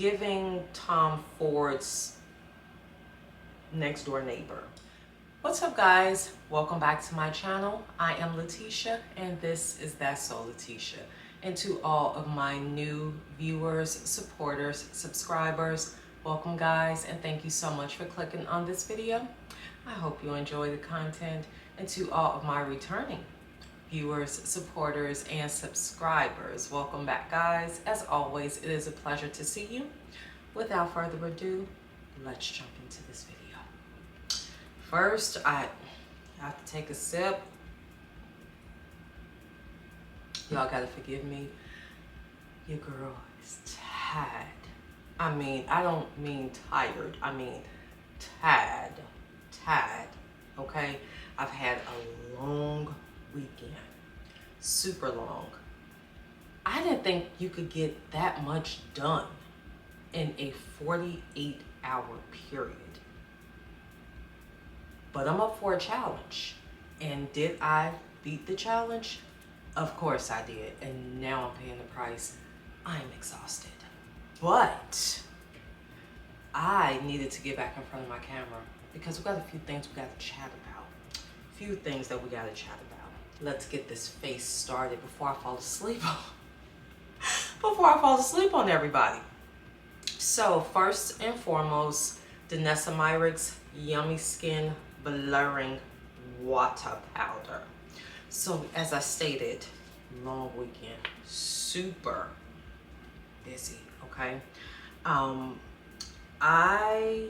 giving Tom Ford's next door neighbor. What's up, guys? Welcome back to my channel. I am Letitia and this is That's So Letitia. And to all of my new viewers, supporters, subscribers, welcome guys, and thank you so much for clicking on this video. I hope you enjoy the content. And to all of my returning viewers, supporters, and subscribers, welcome back guys. As always, it is a pleasure to see you. Without further ado, let's jump into this video. First, I have to take a sip. Y'all gotta forgive me. Your girl is tired. I mean, I don't mean tired. I mean tired. Okay? I've had a long weekend. Super long. I didn't think you could get that much done in a 48-hour period. But I'm up for a challenge. And did I beat the challenge? Of course I did. And now I'm paying the price. I'm exhausted. But I needed to get back in front of my camera because we got a few things we got to chat about. A few things that we got to chat about. Let's get this face started before I fall asleep. Before I fall asleep on everybody. So first and foremost, Danessa Myricks Yummy Skin Blurring Water Powder. So as I stated, long weekend, super busy, okay? I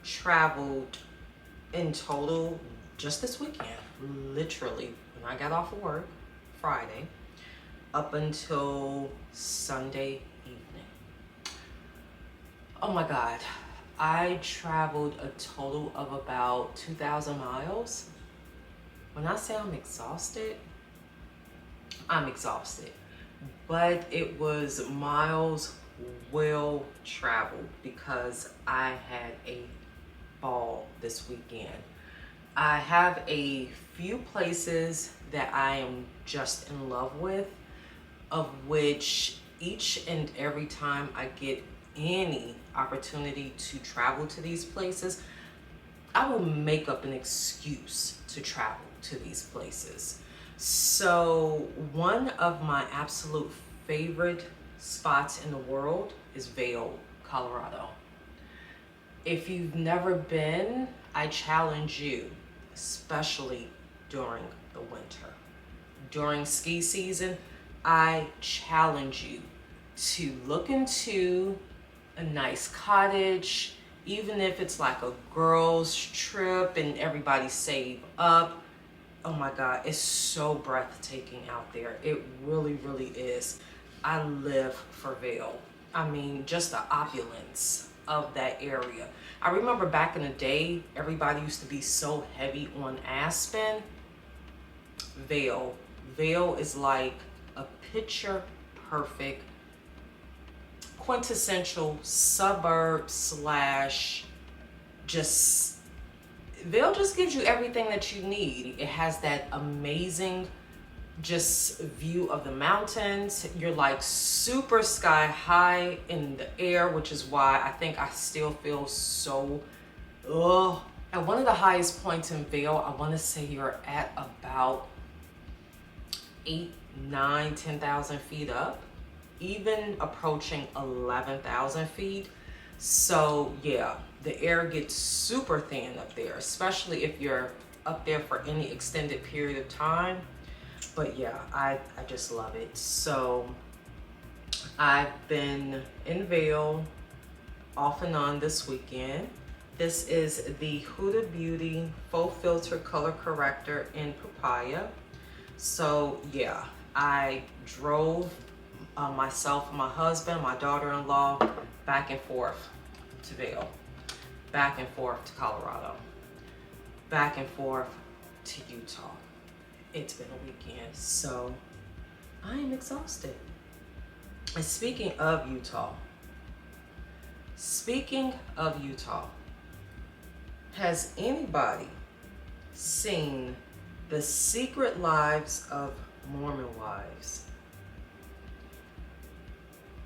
traveled in total just this weekend, literally when I got off of work Friday up until Sunday evening. Oh my God, I traveled a total of about 2,000 miles. When I say I'm exhausted, I'm exhausted. But it was miles well traveled because I had a ball this weekend. I have a few places that I am just in love with, of which each and every time I get any opportunity to travel to these places, I will make up an excuse to travel to these places. So one of my absolute favorite spots in the world is Vail, Colorado. If you've never been, I challenge you, especially during the winter. During ski season, I challenge you to look into a nice cottage, even if it's like a girls trip and everybody save up. Oh my God, it's so breathtaking out there. It really, really is. I live for Vail. I mean, just the opulence of that area. I remember back in the day, everybody used to be so heavy on Aspen. Vail is like a picture perfect, quintessential suburb slash just, Vail just gives you everything that you need. It has that amazing just view of the mountains. You're like super sky high in the air, which is why I think I still feel so, At one of the highest points in Vail, I want to say you're at about 8, 9, 10,000 feet up, even approaching 11,000 feet. So yeah, the air gets super thin up there, especially if you're up there for any extended period of time. But yeah, I just love it. So I've been in Vail off and on this weekend. This is the Huda Beauty Faux Filter Color Corrector in Papaya. So yeah, I drove myself, my husband, my daughter-in-law back and forth to Vail, back and forth to Colorado, back and forth to Utah. It's been a weekend, so I am exhausted. And speaking of Utah, has anybody seen The Secret Lives of Mormon Wives?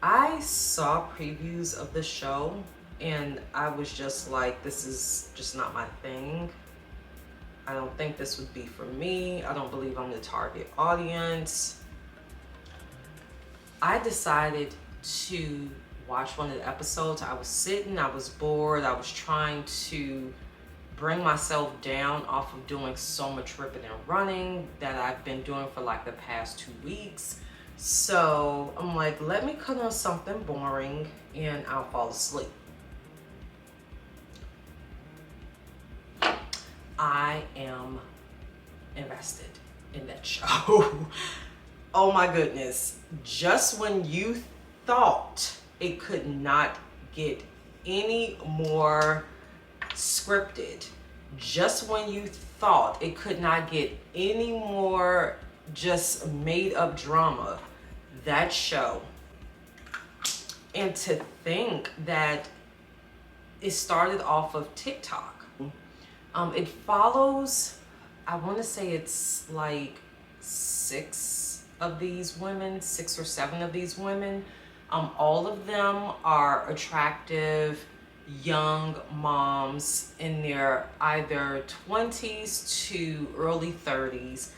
I saw previews of the show and I was just like, this is just not my thing. I don't think this would be for me. I don't believe I'm the target audience. I decided to watch one of the episodes. I was sitting, I was bored, I was trying to bring myself down off of doing so much ripping and running that I've been doing for like the past 2 weeks. So I'm like, let me cut on something boring and I'll fall asleep. I am invested in that show. Oh my goodness. Just when you thought it could not get any more scripted, just when you thought it could not get any more just made up drama, that show. And to think that it started off of TikTok. It follows, I want to say it's like 6 or 7 of these women. All of them are attractive young moms in their either 20s to early 30s,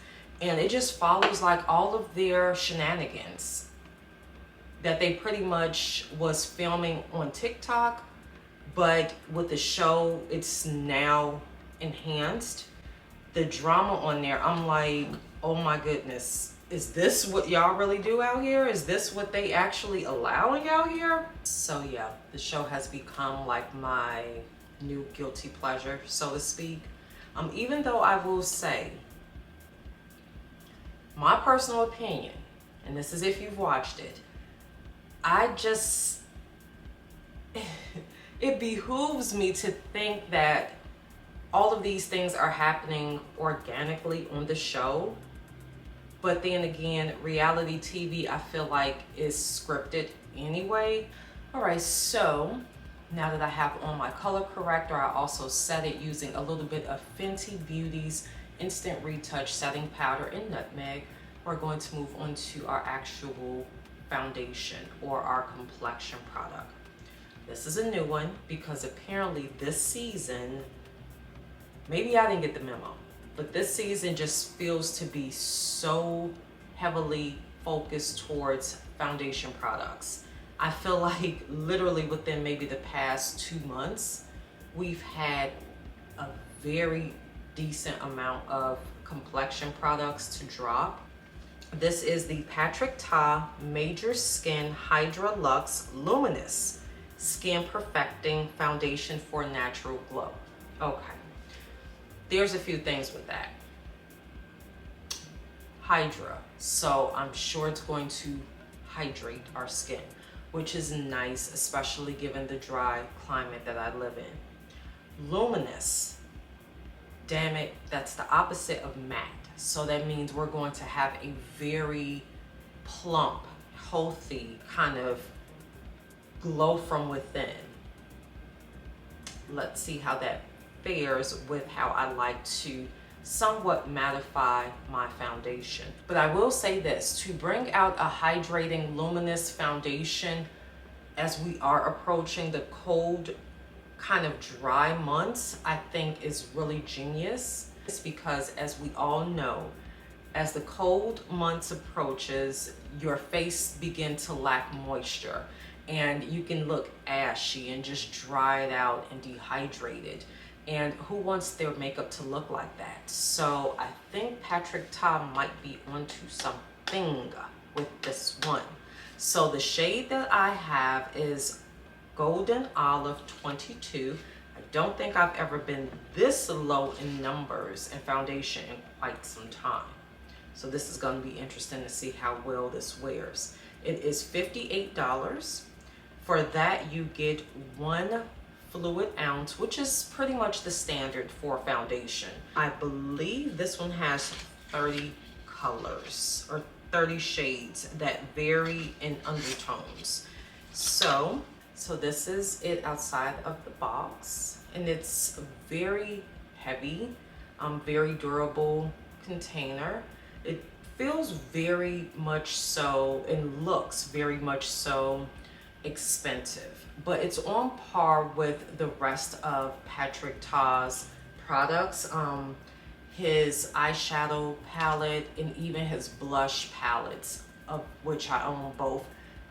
and it just follows like all of their shenanigans that they pretty much was filming on TikTok, but with the show it's now enhanced. The drama on there, I'm like, oh my goodness, is this what y'all really do out here? Is this what they actually allowing out here? So yeah, the show has become like my new guilty pleasure, so to speak. Even though I will say, my personal opinion, and this is if you've watched it, it behooves me to think that all of these things are happening organically on the show. But then again, reality TV, I feel like is scripted anyway. All right, so now that I have on my color corrector, I also set it using a little bit of Fenty Beauty's Instant Retouch Setting Powder in Nutmeg. We're going to move on to our actual foundation or our complexion product. This is a new one because apparently this season, maybe I didn't get the memo, but this season just feels to be so heavily focused towards foundation products. I feel like literally within maybe the past 2 months, we've had a very decent amount of complexion products to drop. This is the Patrick Ta Major Skin Hydra Luxe Luminous Skin Perfecting Foundation for Natural Glow. Okay. There's a few things with that. Hydra, so I'm sure it's going to hydrate our skin, which is nice, especially given the dry climate that I live in. Luminous, damn it, that's the opposite of matte. So that means we're going to have a very plump, healthy kind of glow from within. Let's see how that fares with how I like to somewhat mattify my foundation. But I will say this, to bring out a hydrating luminous foundation as we are approaching the cold kind of dry months, I think is really genius. It's because, as we all know, as the cold months approaches, your face begin to lack moisture and you can look ashy and just dried out and dehydrated. And who wants their makeup to look like that? So I think Patrick Ta might be onto something with this one. So the shade that I have is Golden Olive 22. I don't think I've ever been this low in numbers and foundation in quite some time. So this is going to be interesting to see how well this wears. It is $58. For that, you get 1 fluid ounce, which is pretty much the standard for foundation. I believe this one has 30 colors or 30 shades that vary in undertones. So this is it outside of the box, and it's very heavy, very durable container. It feels very much so and looks very much so expensive, but it's on par with the rest of Patrick Ta's products. His eyeshadow palette and even his blush palettes, of which I own both,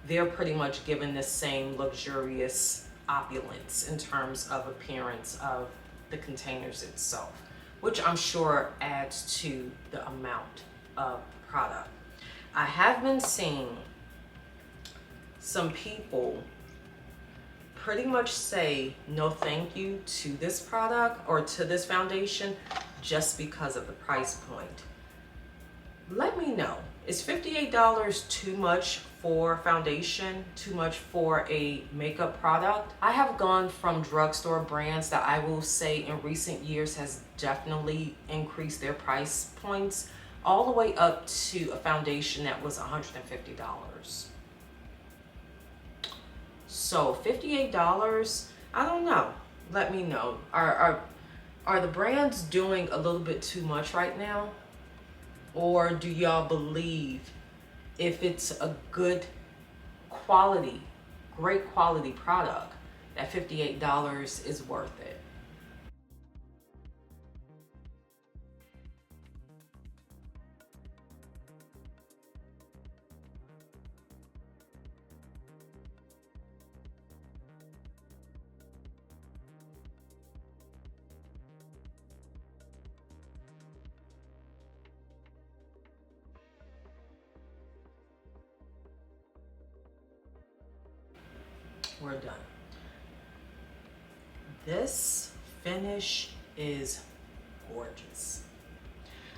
they're pretty much given the same luxurious opulence in terms of appearance of the containers itself, which I'm sure adds to the amount of product. I have been seeing some people pretty much say no thank you to this product or to this foundation just because of the price point. Let me know, is $58 too much for foundation, too much for a makeup product? I have gone from drugstore brands that I will say in recent years has definitely increased their price points all the way up to a foundation that was $150. So $58, I don't know. Let me know. Are the brands doing a little bit too much right now? Or do y'all believe if it's a good quality, great quality product, that $58 is worth it? We're done. This finish is gorgeous.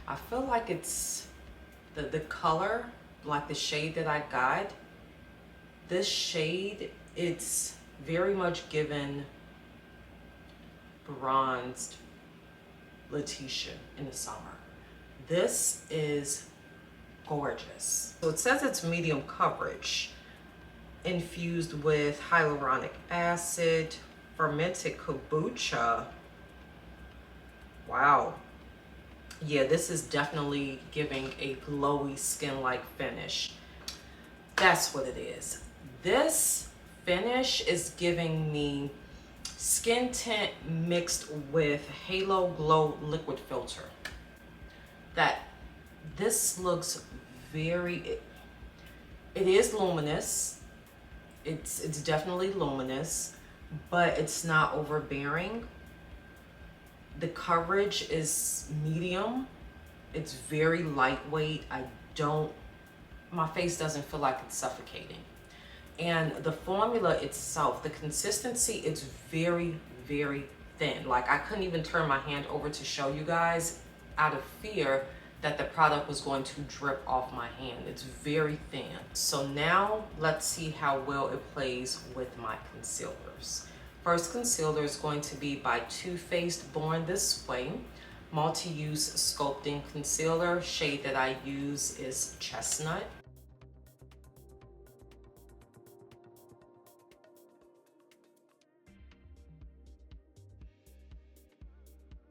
I feel like it's the color, like the shade that I got. This shade, it's very much given bronzed Letitia in the summer. This is gorgeous. So it says it's medium coverage, infused with hyaluronic acid, fermented kombucha. Wow. Yeah, this is definitely giving a glowy skin-like finish. That's what it is. This finish is giving me skin tint mixed with Halo Glow liquid filter. This looks very, it is luminous. It's definitely luminous, but it's not overbearing. The coverage is medium. It's very lightweight. My face doesn't feel like it's suffocating. And the formula itself, the consistency, it's very, very thin. Like I couldn't even turn my hand over to show you guys out of fear that the product was going to drip off my hand. It's very thin. So now let's see how well it plays with my concealers. First concealer is going to be by Too Faced Born This Way. Multi-use sculpting concealer. Shade that I use is Chestnut.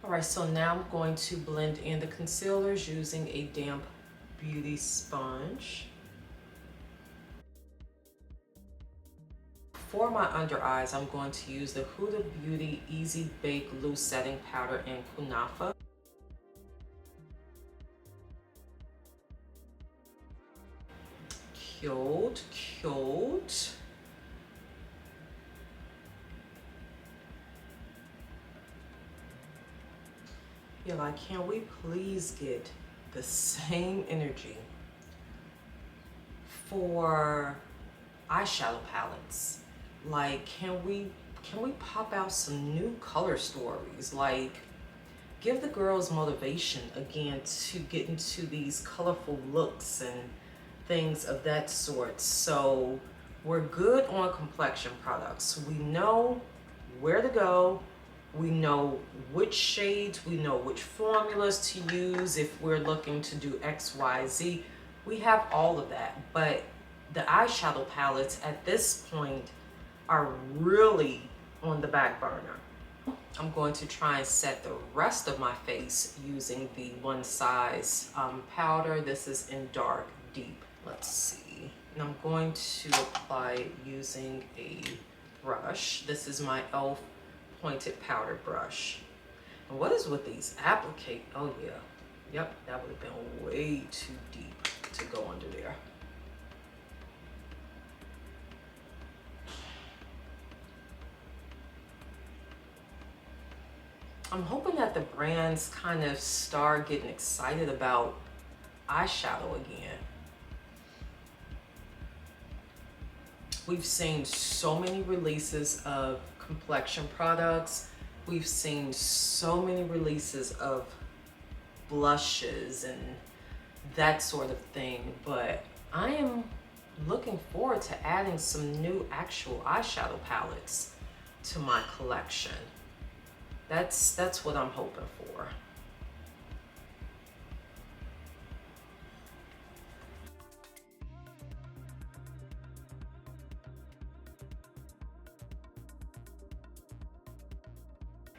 All right, so now I'm going to blend in the concealers using a damp beauty sponge. For my under eyes, I'm going to use the Huda Beauty Easy Bake Loose Setting Powder in Kunafa. Cute, cute. Yeah, like, can we please get the same energy for eyeshadow palettes? Like, can we pop out some new color stories? Like, give the girls motivation again to get into these colorful looks and things of that sort. So we're good on complexion products. We know where to go. We know which shades, we know which formulas to use if we're looking to do X, Y, Z. We have all of that, but the eyeshadow palettes at this point are really on the back burner. I'm going to try and set the rest of my face using the One Size powder. This is in dark deep. Let's see. And I'm going to apply it using a brush. This is my e.l.f. pointed powder brush. And what is with these applicate? Oh yeah. Yep, that would have been way too deep to go under there. I'm hoping that the brands kind of start getting excited about eyeshadow again. We've seen so many releases of complexion products. We've seen so many releases of blushes and that sort of thing, but I am looking forward to adding some new actual eyeshadow palettes to my collection. That's what I'm hoping for.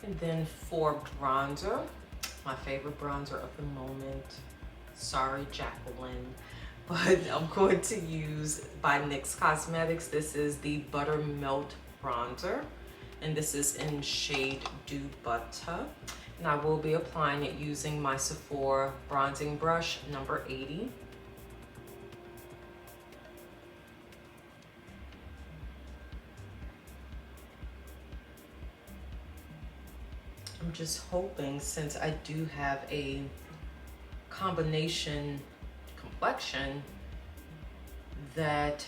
And then for bronzer, my favorite bronzer of the moment, sorry Jacqueline, but I'm going to use by NYX Cosmetics. This is the Buttermelt bronzer, and this is in shade Do Butta. And I will be applying it using my Sephora bronzing brush number 80. I'm just hoping, since I do have a combination complexion, that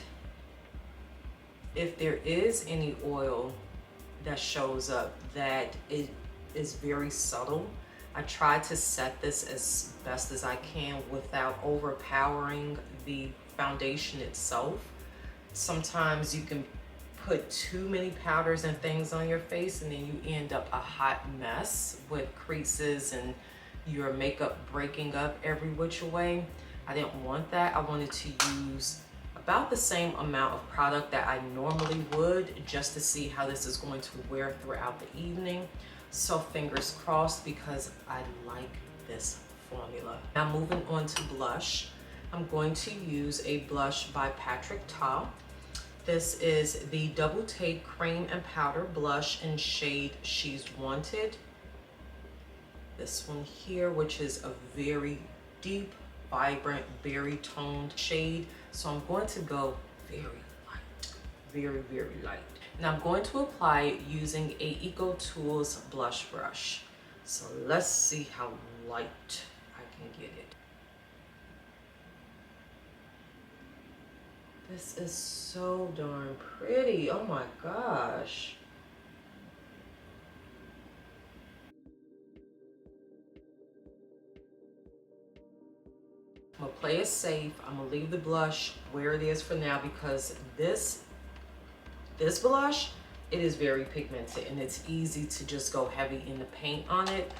if there is any oil that shows up, that it is very subtle. I try to set this as best as I can without overpowering the foundation itself. Sometimes you can put too many powders and things on your face and then you end up a hot mess with creases and your makeup breaking up every which way. I didn't want that. I wanted to use about the same amount of product that I normally would, just to see how this is going to wear throughout the evening. So fingers crossed, because I like this formula. Now moving on to blush. I'm going to use a blush by Patrick Ta. This is the Double Take Cream and Powder Blush in shade She's Wanted. This one here, which is a very deep, vibrant, berry toned shade. So I'm going to go very light, very, very light. And I'm going to apply it using a Eco Tools blush brush. So let's see how light I can get it. This is so darn pretty. Oh my gosh. I'm gonna play it safe. I'm gonna leave the blush where it is for now, because this blush, it is very pigmented and it's easy to just go heavy in the paint on it.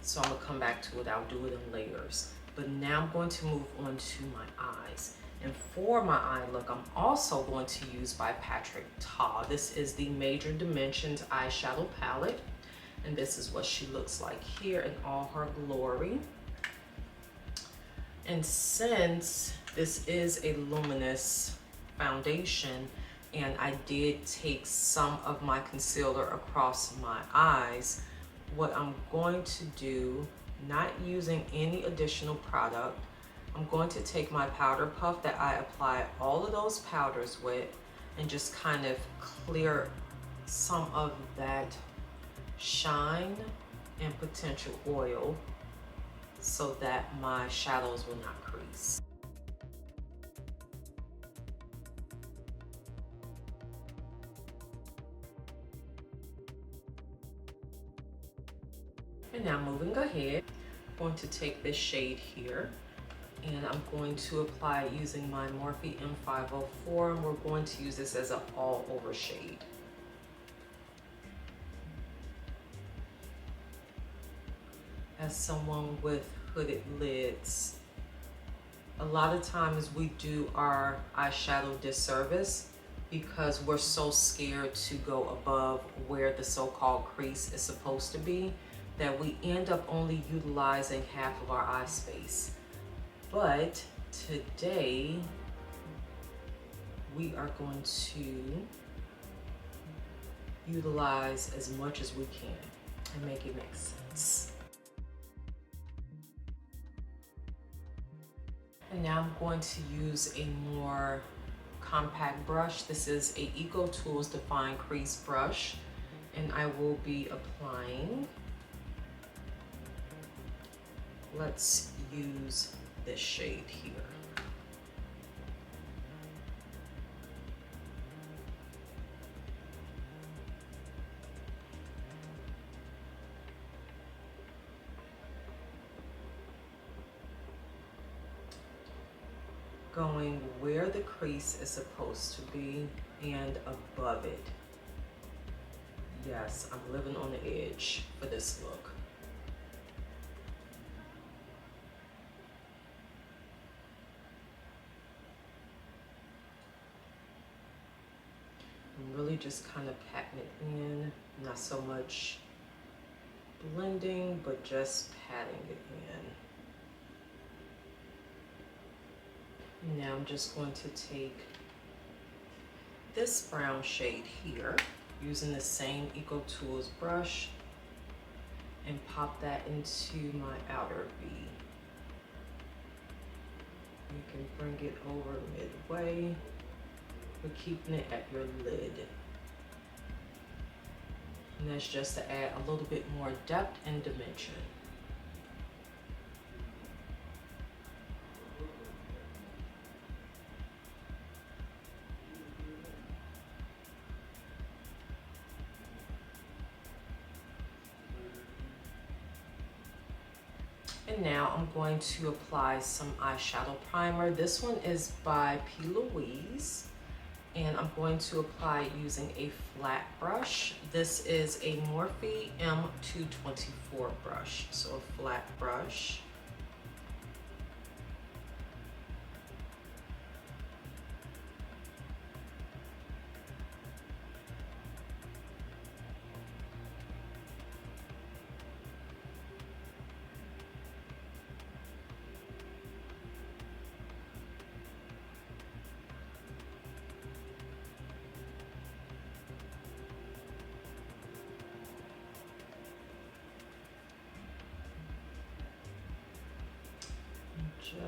So I'm gonna come back to it. I'll do it in layers. But now I'm going to move on to my eyes. And for my eye look, I'm also going to use by Patrick Ta. This is the Major Dimensions eyeshadow palette. And this is what she looks like here in all her glory. And since this is a luminous foundation, and I did take some of my concealer across my eyes, what I'm going to do, not using any additional product, I'm going to take my powder puff that I apply all of those powders with and just kind of clear some of that shine and potential oil so that my shadows will not crease. And now moving ahead, I'm going to take this shade here and I'm going to apply it using my Morphe M504, and we're going to use this as an all over shade. As someone with hooded lids, a lot of times we do our eyeshadow disservice because we're so scared to go above where the so-called crease is supposed to be that we end up only utilizing half of our eye space. But today we are going to utilize as much as we can and make it make sense. And now I'm going to use a more compact brush. This is a Eco Tools Define Crease brush, and I will be applying. Let's use this shade here. Going where the crease is supposed to be and above it. Yes, I'm living on the edge for this look. I'm really just kind of patting it in, not so much blending, but just patting it in. Now I'm just going to take this brown shade here, using the same Eco Tools brush, and pop that into my outer V. You can bring it over midway, but keeping it at your lid. And that's just to add a little bit more depth and dimension. And now I'm going to apply some eyeshadow primer. This one is by P. Louise, and I'm going to apply it using a flat brush. This is a Morphe M224 brush, so a flat brush.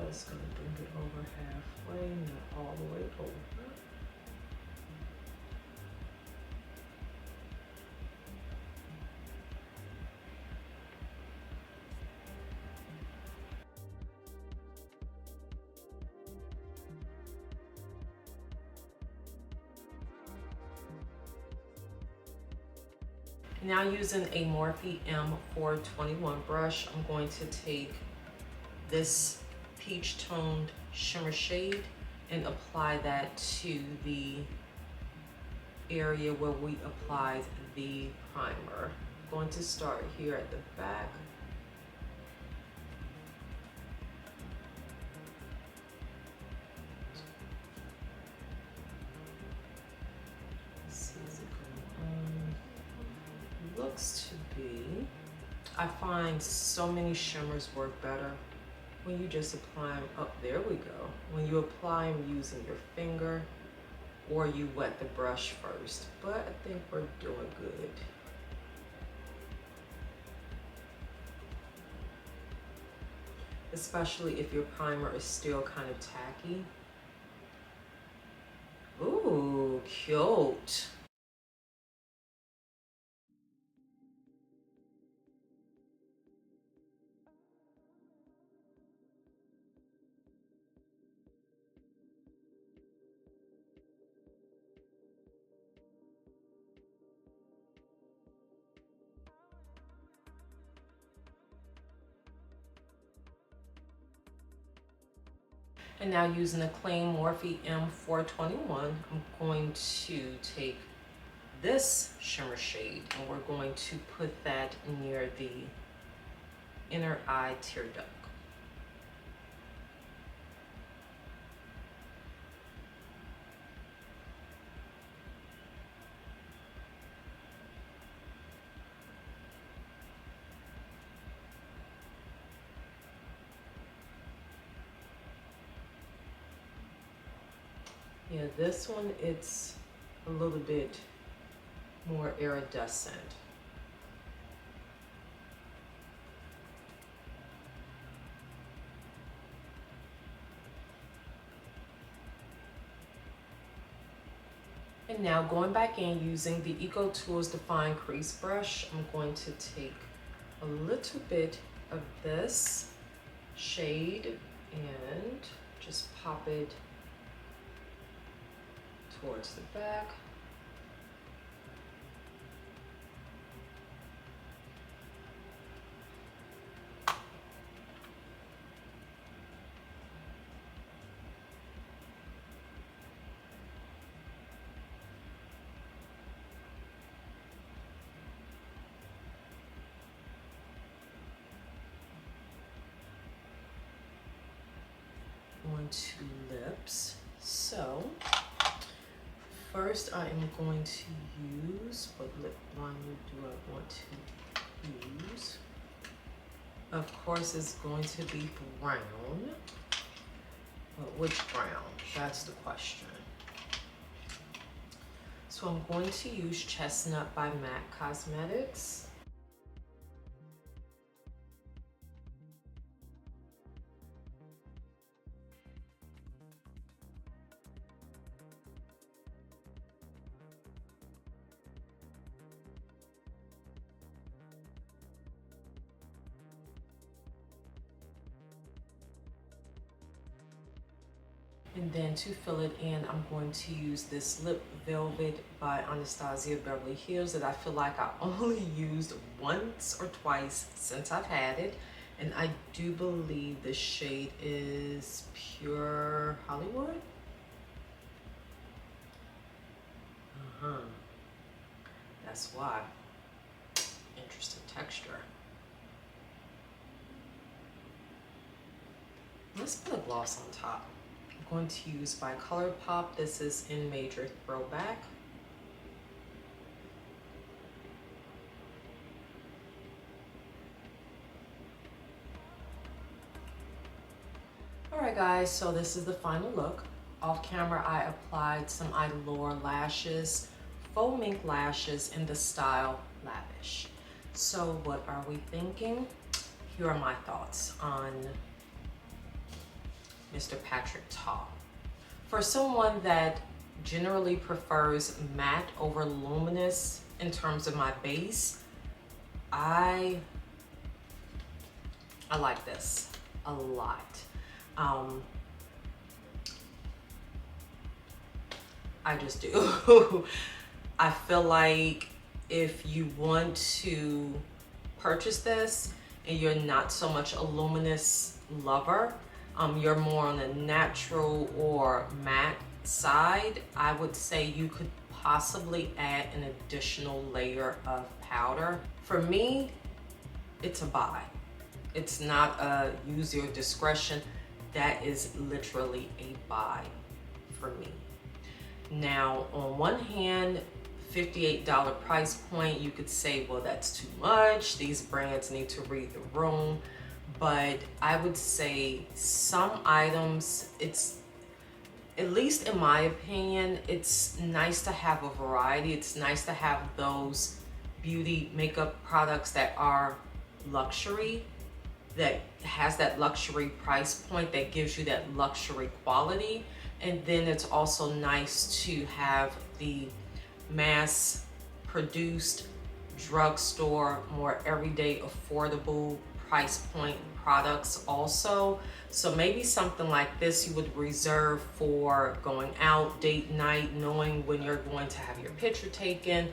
Just gonna bring it over halfway, not all the way over. Now using a Morphe M421 brush, I'm going to take this peach toned shimmer shade and apply that to the area where we applied the primer. I'm going to start here at the back. Let's see, is it going on? Looks to be. I find so many shimmers work better when you just apply them up. There we go. When you apply them using your finger, or you wet the brush first. But I think we're doing good. Especially if your primer is still kind of tacky. Ooh, cute. And now using the Creme Morphe M421, I'm going to take this shimmer shade and we're going to put that near the inner eye tear duct. Yeah, this one, it's a little bit more iridescent. And now going back in using the Eco Tools Define Crease Brush, I'm going to take a little bit of this shade and just pop it towards the back. To lips. So first I am going to use, what lip liner do I want to use? Of course it's going to be brown, but which brown? That's the question. So I'm going to use Chestnut by MAC Cosmetics. And then to fill it in, I'm going to use this Lip Velvet by Anastasia Beverly Hills that I feel like I only used once or twice since I've had it. And I do believe the shade is Pure Hollywood. That's why. Interesting texture. Let's put a gloss on top. I'm going to use by Colourpop. This is in Major Throwback. Alright guys, so this is the final look. Off camera I applied some Allure lashes, faux mink lashes in the style Lavish. So what are we thinking? Here are my thoughts on Mr. Patrick Ta. For someone that generally prefers matte over luminous in terms of my base, I like this a lot. I just do. I feel like if you want to purchase this and you're not so much a luminous lover, you're more on the natural or matte side, I would say you could possibly add an additional layer of powder. For me, it's a buy. It's not a use your discretion. That is literally a buy for me. Now, on one hand, $58 price point, you could say, well, that's too much. These brands need to read the room. But I would say some items, it's, at least in my opinion, it's nice to have a variety. It's nice to have those beauty makeup products that are luxury, that has that luxury price point, that gives you that luxury quality. And then it's also nice to have the mass produced drugstore, more everyday affordable price point products also. So maybe something like this you would reserve for going out, date night, knowing when you're going to have your picture taken,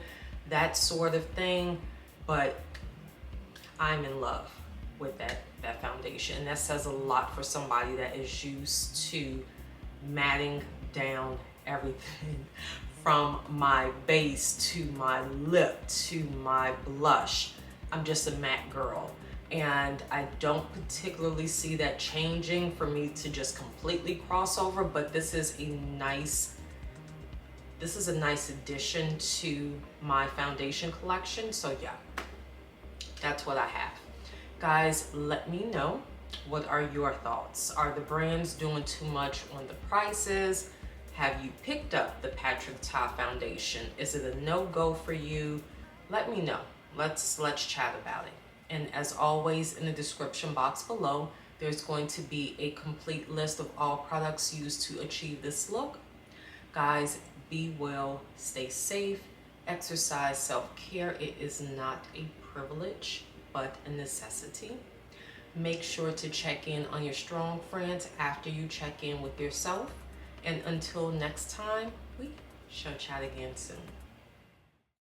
that sort of thing. But I'm in love with that foundation. And that says a lot for somebody that is used to matting down everything from my base to my lip to my blush. I'm just a matte girl. And I don't particularly see that changing for me to just completely cross over, but this is a nice addition to my foundation collection. So yeah, that's what I have. Guys, let me know, what are your thoughts? Are the brands doing too much on the prices? Have you picked up the Patrick Ta foundation? Is it a no-go for you? Let me know. Let's chat about it. And as always, in the description box below, there's going to be a complete list of all products used to achieve this look. Guys, be well, stay safe, exercise self-care. It is not a privilege, but a necessity. Make sure to check in on your strong friends after you check in with yourself. And until next time, we shall chat again soon.